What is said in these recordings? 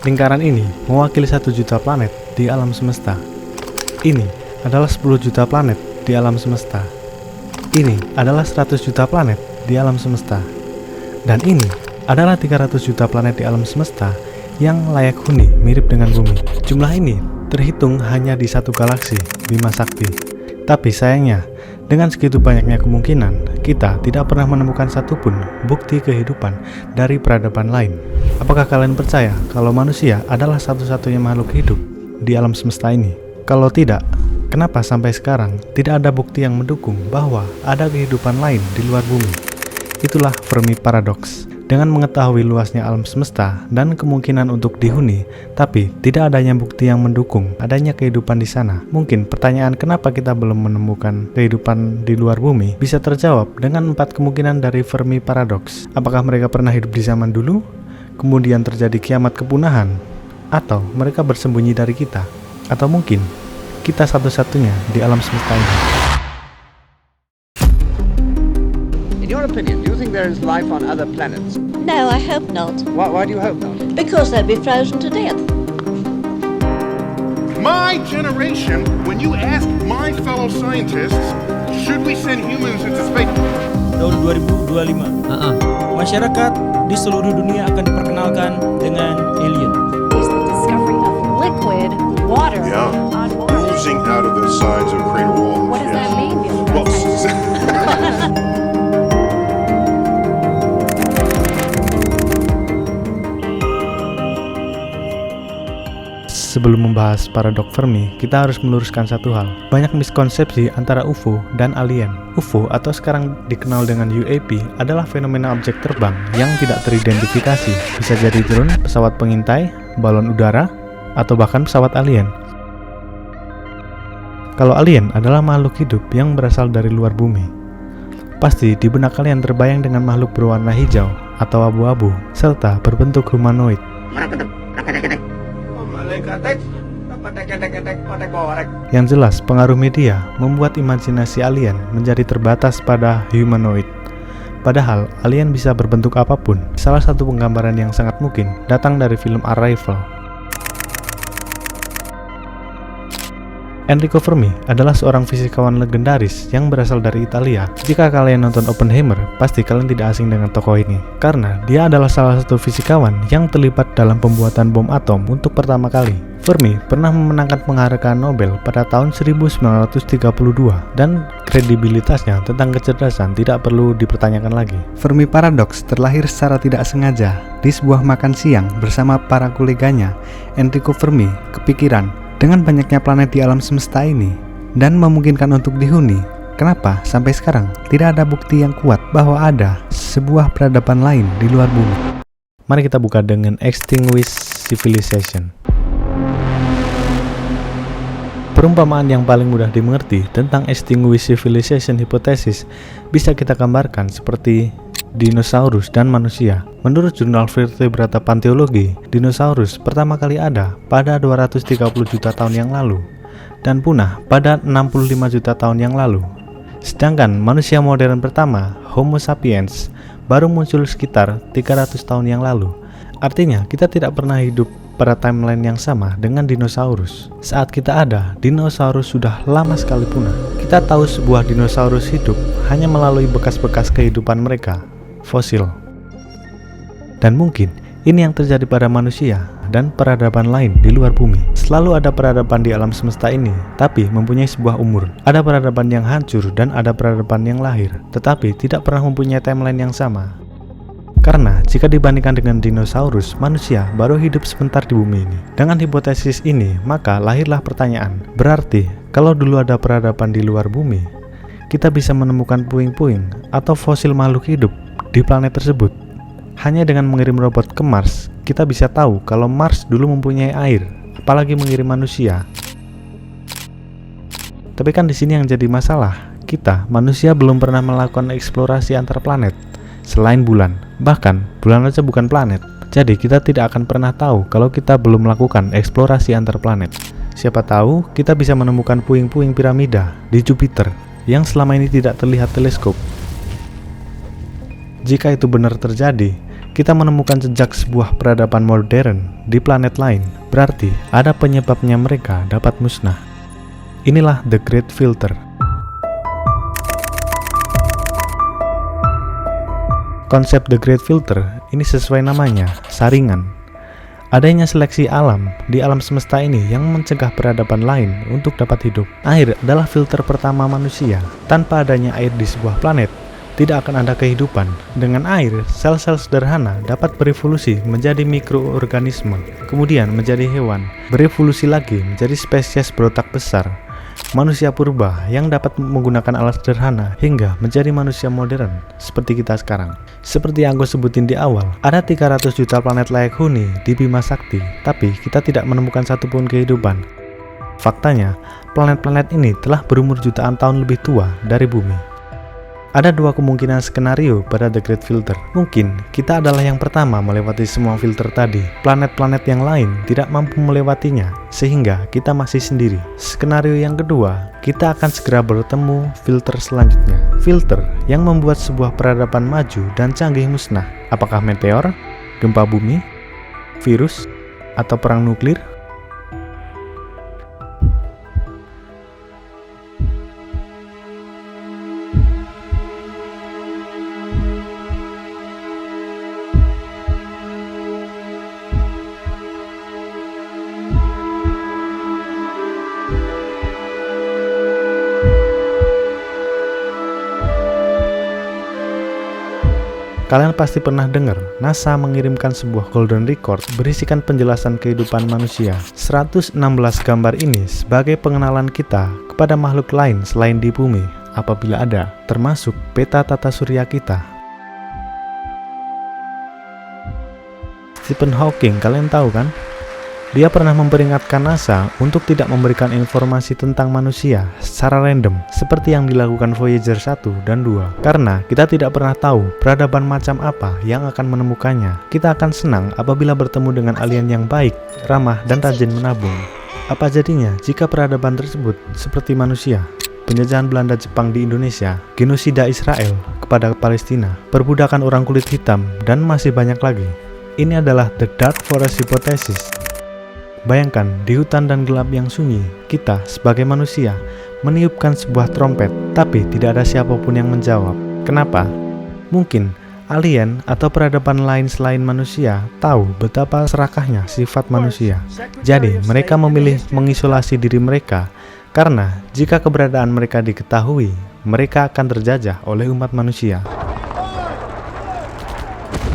Lingkaran ini mewakili 1 juta planet di alam semesta. Ini adalah 10 juta planet di alam semesta. Ini adalah 100 juta planet di alam semesta. Dan ini adalah 300 juta planet di alam semesta yang layak huni mirip dengan bumi. Jumlah ini terhitung hanya di satu galaksi, Bima Sakti. Tapi sayangnya, dengan segitu banyaknya kemungkinan, kita tidak pernah menemukan satupun bukti kehidupan dari peradaban lain. Apakah kalian percaya kalau manusia adalah satu-satunya makhluk hidup di alam semesta ini? Kalau tidak, kenapa sampai sekarang tidak ada bukti yang mendukung bahwa ada kehidupan lain di luar bumi? Itulah Fermi Paradox. Dengan mengetahui luasnya alam semesta dan kemungkinan untuk dihuni, tapi tidak adanya bukti yang mendukung adanya kehidupan di sana. Mungkin pertanyaan kenapa kita belum menemukan kehidupan di luar bumi bisa terjawab dengan 4 kemungkinan dari Fermi Paradox. Apakah mereka pernah hidup di zaman dulu, kemudian terjadi kiamat kepunahan, atau mereka bersembunyi dari kita, atau mungkin kita satu-satunya di alam semesta ini. In your opinion, do you think there is life on other planets? No, I hope not. Why do you hope not? Because they'll be frozen to death. My generation, when you ask my fellow scientists, should we send humans into space? Tahun 2025, masyarakat di seluruh dunia akan diperkenalkan dengan alien. Is the discovery of liquid water Yeah. on Mars. Oozing out of the sides of crater walls. What does that mean? Well, Sebelum membahas paradok Fermi, kita harus meluruskan satu hal. Banyak miskonsepsi antara UFO dan alien. UFO atau sekarang dikenal dengan UAP adalah fenomena objek terbang yang tidak teridentifikasi. Bisa jadi drone, pesawat pengintai, balon udara, atau bahkan pesawat alien. Kalau alien adalah makhluk hidup yang berasal dari luar bumi, pasti di benak kalian terbayang dengan makhluk berwarna hijau atau abu-abu, serta berbentuk humanoid. Yang jelas, pengaruh media membuat imajinasi alien menjadi terbatas pada humanoid. Padahal, alien bisa berbentuk apapun. Salah satu penggambaran yang sangat mungkin datang dari film Arrival. Enrico Fermi adalah seorang fisikawan legendaris yang berasal dari Italia. Jika kalian nonton Oppenheimer, pasti kalian tidak asing dengan tokoh ini, karena dia adalah salah satu fisikawan yang terlibat dalam pembuatan bom atom untuk pertama kali. Fermi pernah memenangkan penghargaan Nobel pada tahun 1932, dan kredibilitasnya tentang kecerdasan tidak perlu dipertanyakan lagi. Fermi Paradox terlahir secara tidak sengaja di sebuah makan siang bersama para koleganya. Enrico Fermi kepikiran dengan banyaknya planet di alam semesta ini dan memungkinkan untuk dihuni, kenapa sampai sekarang tidak ada bukti yang kuat bahwa ada sebuah peradaban lain di luar bumi? Mari kita buka dengan Extinguished Civilization. Perumpamaan yang paling mudah dimengerti tentang Extinguished Civilization hipotesis bisa kita gambarkan seperti dinosaurus dan manusia. Menurut jurnal Vertebrata Paleontologi, dinosaurus pertama kali ada pada 230 juta tahun yang lalu dan punah pada 65 juta tahun yang lalu. Sedangkan manusia modern pertama, Homo sapiens, baru muncul sekitar 300 tahun yang lalu. Artinya, kita tidak pernah hidup pada timeline yang sama dengan dinosaurus. Saat kita ada, dinosaurus sudah lama sekali punah. Kita tahu sebuah dinosaurus hidup hanya melalui bekas-bekas kehidupan mereka, fosil. Dan mungkin ini yang terjadi pada manusia dan peradaban lain di luar bumi. Selalu ada peradaban di alam semesta ini, tapi mempunyai sebuah umur. Ada peradaban yang hancur dan ada peradaban yang lahir, tetapi tidak pernah mempunyai timeline yang sama. Karena jika dibandingkan dengan dinosaurus, manusia baru hidup sebentar di bumi ini. Dengan hipotesis ini, maka lahirlah pertanyaan. Berarti, kalau dulu ada peradaban di luar bumi, kita bisa menemukan puing-puing atau fosil makhluk hidup di planet tersebut. Hanya dengan mengirim robot ke Mars, kita bisa tahu kalau Mars dulu mempunyai air, apalagi mengirim manusia. Tapi kan di sini yang jadi masalah, kita manusia belum pernah melakukan eksplorasi antar planet selain bulan. Bahkan bulan aja bukan planet. Jadi kita tidak akan pernah tahu kalau kita belum melakukan eksplorasi antar planet. Siapa tahu kita bisa menemukan puing-puing piramida di Jupiter yang selama ini tidak terlihat teleskop. Jika itu benar terjadi, kita menemukan jejak sebuah peradaban modern di planet lain, berarti ada penyebabnya mereka dapat musnah. Inilah The Great Filter. Konsep The Great Filter ini sesuai namanya, saringan. Adanya seleksi alam di alam semesta ini yang mencegah peradaban lain untuk dapat hidup. Air adalah filter pertama manusia. Tanpa adanya air di sebuah planet, tidak akan ada kehidupan. Dengan air, sel-sel sederhana dapat berevolusi menjadi mikroorganisme, kemudian menjadi hewan, berevolusi lagi menjadi spesies berotak besar, manusia purba yang dapat menggunakan alat sederhana hingga menjadi manusia modern seperti kita sekarang. Seperti yang aku sebutin di awal, ada 300 juta planet layak huni di Bima Sakti, tapi kita tidak menemukan satupun kehidupan. Faktanya, planet-planet ini telah berumur jutaan tahun lebih tua dari bumi. Ada dua kemungkinan skenario pada The Great Filter. Mungkin kita adalah yang pertama melewati semua filter tadi. Planet-planet yang lain tidak mampu melewatinya, sehingga kita masih sendiri. Skenario yang kedua, kita akan segera bertemu filter selanjutnya. Filter yang membuat sebuah peradaban maju dan canggih musnah. Apakah meteor, gempa bumi, virus, atau perang nuklir? Kalian pasti pernah dengar NASA mengirimkan sebuah golden record berisikan penjelasan kehidupan manusia. 116 gambar ini sebagai pengenalan kita kepada makhluk lain selain di bumi apabila ada, termasuk peta tata surya kita. Stephen Hawking, kalian tahu kan? Dia pernah memperingatkan NASA untuk tidak memberikan informasi tentang manusia secara random seperti yang dilakukan Voyager 1 dan 2. Karena kita tidak pernah tahu peradaban macam apa yang akan menemukannya. Kita akan senang apabila bertemu dengan alien yang baik, ramah, dan rajin menabung. Apa jadinya jika peradaban tersebut seperti manusia? Penjajahan Belanda Jepang di Indonesia, genosida Israel kepada Palestina, perbudakan orang kulit hitam, dan masih banyak lagi. Ini adalah The Dark Forest Hypothesis. Bayangkan, di hutan dan gelap yang sunyi, kita sebagai manusia meniupkan sebuah trompet, tapi tidak ada siapapun yang menjawab. Kenapa? Mungkin alien atau peradaban lain selain manusia tahu betapa serakahnya sifat manusia. Jadi, mereka memilih mengisolasi diri mereka, karena jika keberadaan mereka diketahui, mereka akan terjajah oleh umat manusia.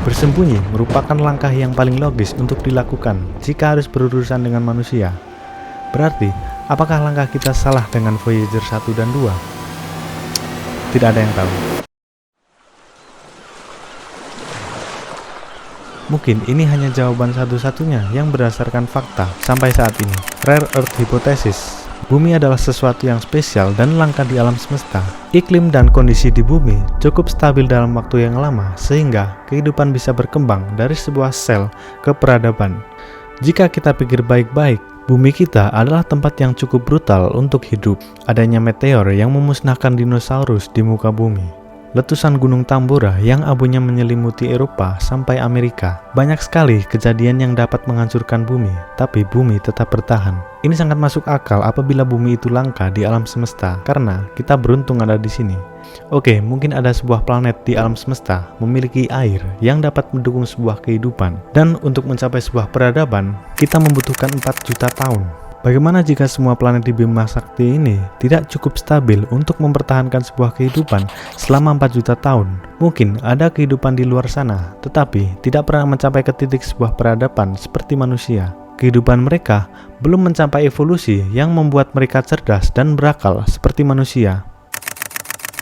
Bersembunyi merupakan langkah yang paling logis untuk dilakukan jika harus berurusan dengan manusia. Berarti, apakah langkah kita salah dengan Voyager 1 dan 2? Tidak ada yang tahu. Mungkin ini hanya jawaban satu-satunya yang berdasarkan fakta sampai saat ini. Rare Earth Hypothesis. Bumi adalah sesuatu yang spesial dan langka di alam semesta. Iklim dan kondisi di bumi cukup stabil dalam waktu yang lama sehingga kehidupan bisa berkembang dari sebuah sel ke peradaban. Jika kita pikir baik-baik, bumi kita adalah tempat yang cukup brutal untuk hidup. Adanya meteor yang memusnahkan dinosaurus di muka bumi. Letusan Gunung Tambora yang abunya menyelimuti Eropa sampai Amerika. Banyak sekali kejadian yang dapat menghancurkan bumi, tapi bumi tetap bertahan. Ini sangat masuk akal apabila bumi itu langka di alam semesta, karena kita beruntung ada di sini. Oke, mungkin ada sebuah planet di alam semesta memiliki air yang dapat mendukung sebuah kehidupan. Dan untuk mencapai sebuah peradaban, kita membutuhkan 4 juta tahun. Bagaimana jika semua planet di Bima Sakti ini tidak cukup stabil untuk mempertahankan sebuah kehidupan selama 4 juta tahun? Mungkin ada kehidupan di luar sana, tetapi tidak pernah mencapai ke titik sebuah peradaban seperti manusia. Kehidupan mereka belum mencapai evolusi yang membuat mereka cerdas dan berakal seperti manusia.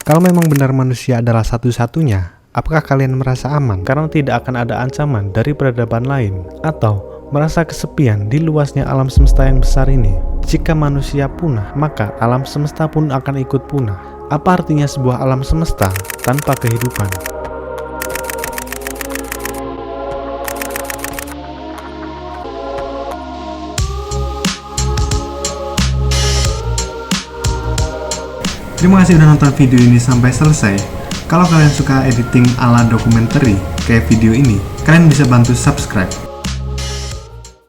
Kalau memang benar manusia adalah satu-satunya, apakah kalian merasa aman karena tidak akan ada ancaman dari peradaban lain? Atau merasa kesepian di luasnya alam semesta yang besar ini? Jika manusia punah, maka alam semesta pun akan ikut punah. Apa artinya sebuah alam semesta tanpa kehidupan? Terima kasih sudah nonton video ini sampai selesai. Kalau kalian suka editing ala dokumenter, kayak video ini, kalian bisa bantu subscribe